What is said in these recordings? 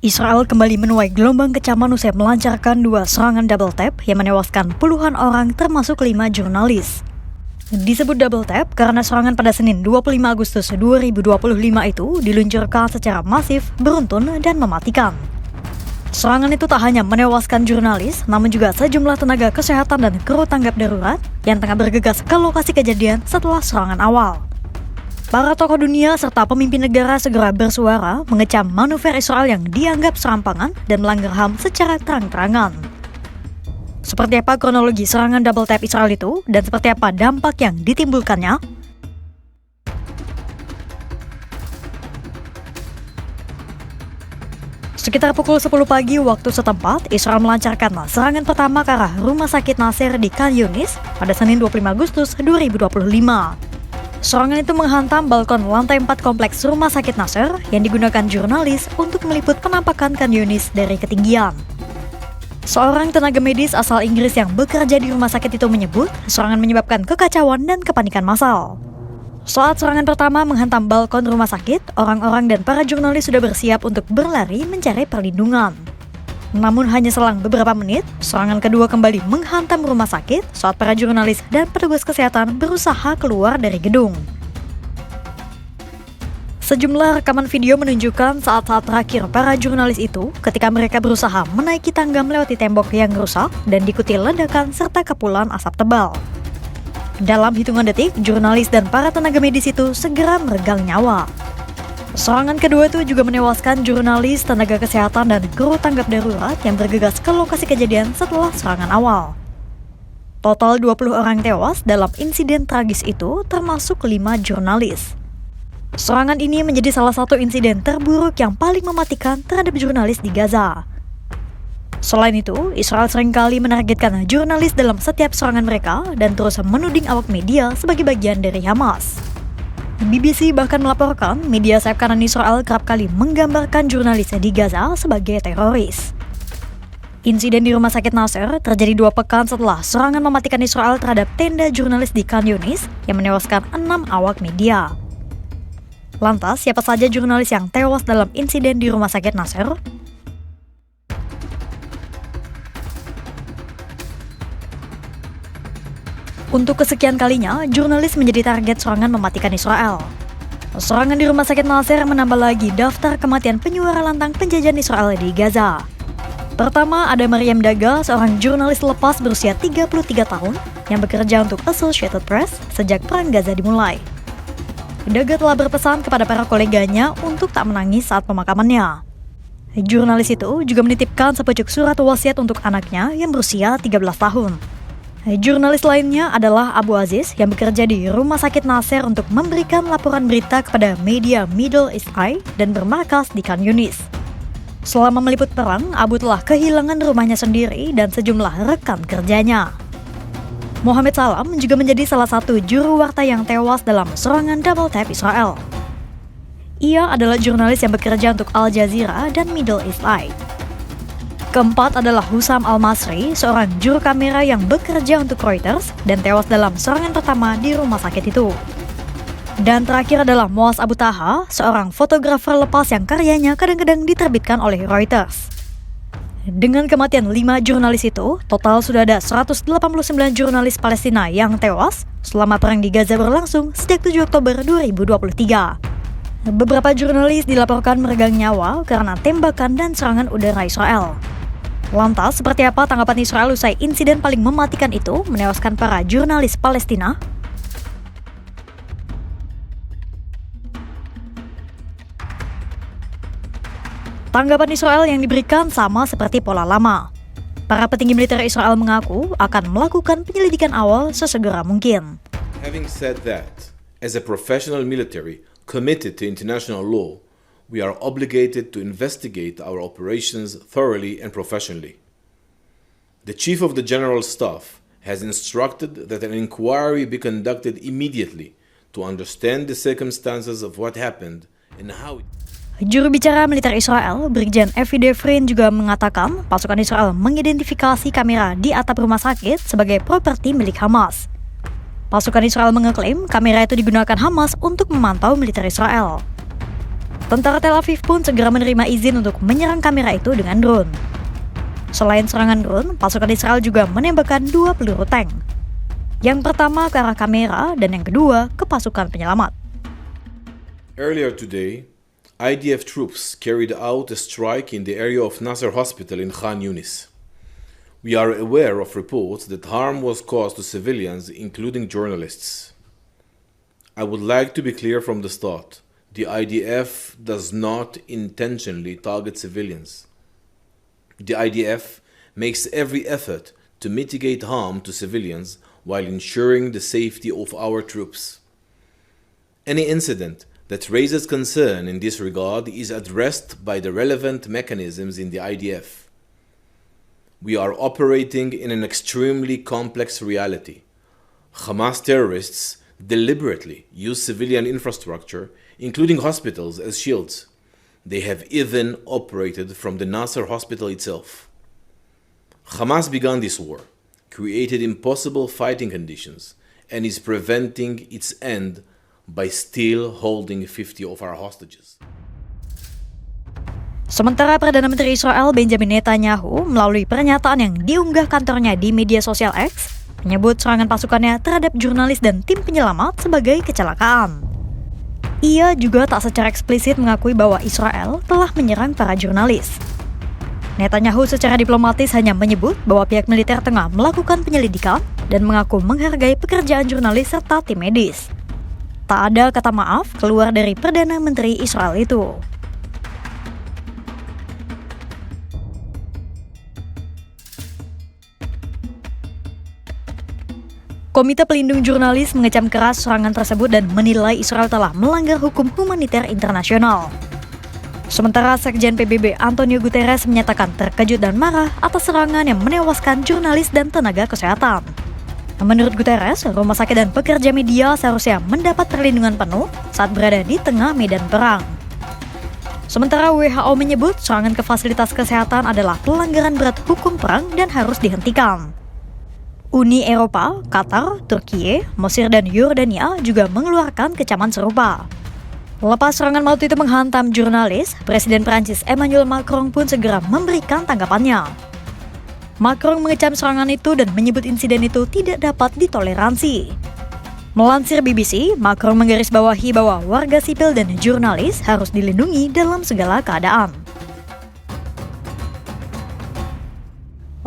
Israel kembali menuai gelombang kecaman usai melancarkan 2 serangan double tap yang menewaskan puluhan orang termasuk 5 jurnalis. Disebut double tap karena serangan pada Senin 25 Agustus 2025 itu diluncurkan secara masif, beruntun, dan mematikan. Serangan itu tak hanya menewaskan jurnalis, namun juga sejumlah tenaga kesehatan dan kru tanggap darurat yang tengah bergegas ke lokasi kejadian setelah serangan awal. Para tokoh dunia serta pemimpin negara segera bersuara mengecam manuver Israel yang dianggap serampangan dan melanggar HAM secara terang-terangan. Seperti apa kronologi serangan double tap Israel itu dan seperti apa dampak yang ditimbulkannya? Sekitar pukul 10 pagi waktu setempat, Israel melancarkan serangan pertama ke arah Rumah Sakit Nasser di Khan Yunis pada Senin 25 Agustus 2025. Serangan itu menghantam balkon lantai 4 kompleks Rumah Sakit Nasser yang digunakan jurnalis untuk meliput penampakan Khan Yunis dari ketinggian. Seorang tenaga medis asal Inggris yang bekerja di rumah sakit itu menyebut serangan menyebabkan kekacauan dan kepanikan massal. Saat serangan pertama menghantam balkon rumah sakit, orang-orang dan para jurnalis sudah bersiap untuk berlari mencari perlindungan. Namun hanya selang beberapa menit, serangan kedua kembali menghantam rumah sakit saat para jurnalis dan petugas kesehatan berusaha keluar dari gedung. Sejumlah rekaman video menunjukkan saat-saat terakhir para jurnalis itu ketika mereka berusaha menaiki tangga melewati tembok yang rusak dan diikuti ledakan serta kepulan asap tebal. Dalam hitungan detik, jurnalis dan para tenaga medis itu segera meregang nyawa. Serangan kedua itu juga menewaskan jurnalis, tenaga kesehatan, dan kru tanggap darurat yang bergegas ke lokasi kejadian setelah serangan awal. Total 20 orang tewas dalam insiden tragis itu, termasuk 5 jurnalis. Serangan ini menjadi salah satu insiden terburuk yang paling mematikan terhadap jurnalis di Gaza. Selain itu, Israel seringkali menargetkan jurnalis dalam setiap serangan mereka dan terus menuding awak media sebagai bagian dari Hamas. BBC bahkan melaporkan media sayap kanan Israel kerap kali menggambarkan jurnalis di Gaza sebagai teroris. Insiden di Rumah Sakit Nasser terjadi 2 pekan setelah serangan mematikan Israel terhadap tenda jurnalis di Khan Yunis yang menewaskan 6 awak media. Lantas, siapa saja jurnalis yang tewas dalam insiden di Rumah Sakit Nasser? Untuk kesekian kalinya, jurnalis menjadi target serangan mematikan Israel. Serangan di Rumah Sakit Nasser menambah lagi daftar kematian penyuara lantang penjajahan Israel di Gaza. Pertama, ada Maryam Daga, seorang jurnalis lepas berusia 33 tahun yang bekerja untuk Associated Press sejak Perang Gaza dimulai. Daga telah berpesan kepada para koleganya untuk tak menangis saat pemakamannya. Jurnalis itu juga menitipkan sepucuk surat wasiat untuk anaknya yang berusia 13 tahun. Jurnalis lainnya adalah Abu Aziz yang bekerja di Rumah Sakit Nasser untuk memberikan laporan berita kepada media Middle East Eye dan bermarkas di Khan Yunis. Selama meliput perang, Abu telah kehilangan rumahnya sendiri dan sejumlah rekan kerjanya. Mohammed Salam juga menjadi salah satu juru warta yang tewas dalam serangan double tap Israel. Ia adalah jurnalis yang bekerja untuk Al Jazeera dan Middle East Eye. Keempat adalah Hussam Al-Masri, seorang juru kamera yang bekerja untuk Reuters dan tewas dalam serangan pertama di rumah sakit itu. Dan terakhir adalah Moaz Abu Taha, seorang fotografer lepas yang karyanya kadang-kadang diterbitkan oleh Reuters. Dengan kematian 5 jurnalis itu, total sudah ada 189 jurnalis Palestina yang tewas selama perang di Gaza berlangsung sejak 7 Oktober 2023. Beberapa jurnalis dilaporkan meregang nyawa karena tembakan dan serangan udara Israel. Lantas, seperti apa tanggapan Israel usai insiden paling mematikan itu menewaskan para jurnalis Palestina? Tanggapan Israel yang diberikan sama seperti pola lama. Para petinggi militer Israel mengaku akan melakukan penyelidikan awal sesegera mungkin. Having said that, as a professional military committed to international law, we are obligated to investigate our operations thoroughly and professionally. The Chief of the General Staff has instructed that an inquiry be conducted immediately to understand the circumstances of what happened and how it... Juru bicara militer Israel, Brigjen Evi Defrin juga mengatakan pasukan Israel mengidentifikasi kamera di atap rumah sakit sebagai properti milik Hamas. Pasukan Israel mengeklaim kamera itu digunakan Hamas untuk memantau militer Israel. Tentara Tel Aviv pun segera menerima izin untuk menyerang kamera itu dengan drone. Selain serangan drone, pasukan Israel juga menembakkan 2 peluru tank. Yang pertama ke arah kamera dan yang kedua ke pasukan penyelamat. Earlier today, IDF troops carried out a strike in the area of Nasser Hospital in Khan Yunis. We are aware of reports that harm was caused to civilians, including journalists. I would like to be clear from the start. The IDF does not intentionally target civilians. The IDF makes every effort to mitigate harm to civilians while ensuring the safety of our troops. Any incident that raises concern in this regard is addressed by the relevant mechanisms in the IDF. We are operating in an extremely complex reality. Hamas terrorists deliberately use civilian infrastructure, including hospitals, as shields. They have even operated from the Nasser hospital itself. Hamas began this war, created impossible fighting conditions, and is preventing its end by still holding 50 of our hostages. Sementara Perdana Menteri Israel Benjamin Netanyahu melalui pernyataan yang diunggah kantornya di media sosial X menyebut serangan pasukannya terhadap jurnalis dan tim penyelamat sebagai kecelakaan. Ia juga tak secara eksplisit mengakui bahwa Israel telah menyerang para jurnalis. Netanyahu secara diplomatis hanya menyebut bahwa pihak militer tengah melakukan penyelidikan dan mengaku menghargai pekerjaan jurnalis serta tim medis. Tak ada kata maaf keluar dari Perdana Menteri Israel itu. Komite Pelindung Jurnalis mengecam keras serangan tersebut dan menilai Israel telah melanggar hukum humaniter internasional. Sementara Sekjen PBB Antonio Guterres menyatakan terkejut dan marah atas serangan yang menewaskan jurnalis dan tenaga kesehatan. Menurut Guterres, rumah sakit dan pekerja media seharusnya mendapat perlindungan penuh saat berada di tengah medan perang. Sementara WHO menyebut serangan ke fasilitas kesehatan adalah pelanggaran berat hukum perang dan harus dihentikan. Uni Eropa, Qatar, Turki, Mesir, dan Yordania juga mengeluarkan kecaman serupa. Lepas serangan maut itu menghantam jurnalis, Presiden Prancis Emmanuel Macron pun segera memberikan tanggapannya. Macron mengecam serangan itu dan menyebut insiden itu tidak dapat ditoleransi. Melansir BBC, Macron menggarisbawahi bahwa warga sipil dan jurnalis harus dilindungi dalam segala keadaan.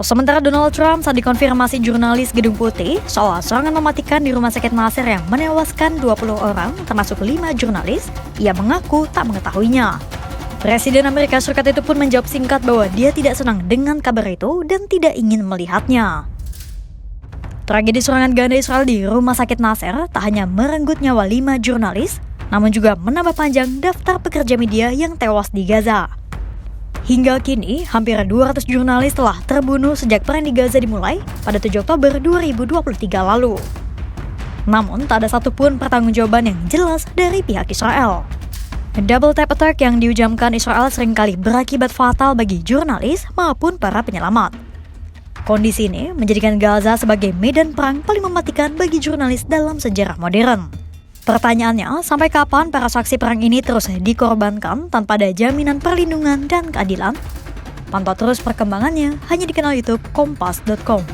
Sementara Donald Trump saat dikonfirmasi jurnalis Gedung Putih soal serangan mematikan di rumah sakit Nasser yang menewaskan 20 orang, termasuk 5 jurnalis, ia mengaku tak mengetahuinya. Presiden Amerika Serikat itu pun menjawab singkat bahwa dia tidak senang dengan kabar itu dan tidak ingin melihatnya. Tragedi serangan ganda Israel di rumah sakit Nasser tak hanya merenggut nyawa 5 jurnalis, namun juga menambah panjang daftar pekerja media yang tewas di Gaza. Hingga kini, hampir 200 jurnalis telah terbunuh sejak perang di Gaza dimulai pada 7 Oktober 2023 lalu. Namun, tak ada satupun pertanggungjawaban yang jelas dari pihak Israel. Double tap attack yang diujamkan Israel seringkali berakibat fatal bagi jurnalis maupun para penyelamat. Kondisi ini menjadikan Gaza sebagai medan perang paling mematikan bagi jurnalis dalam sejarah modern. Pertanyaannya, sampai kapan para saksi perang ini terus dikorbankan tanpa ada jaminan perlindungan dan keadilan? Pantau terus perkembangannya hanya di kanal YouTube Kompas.com.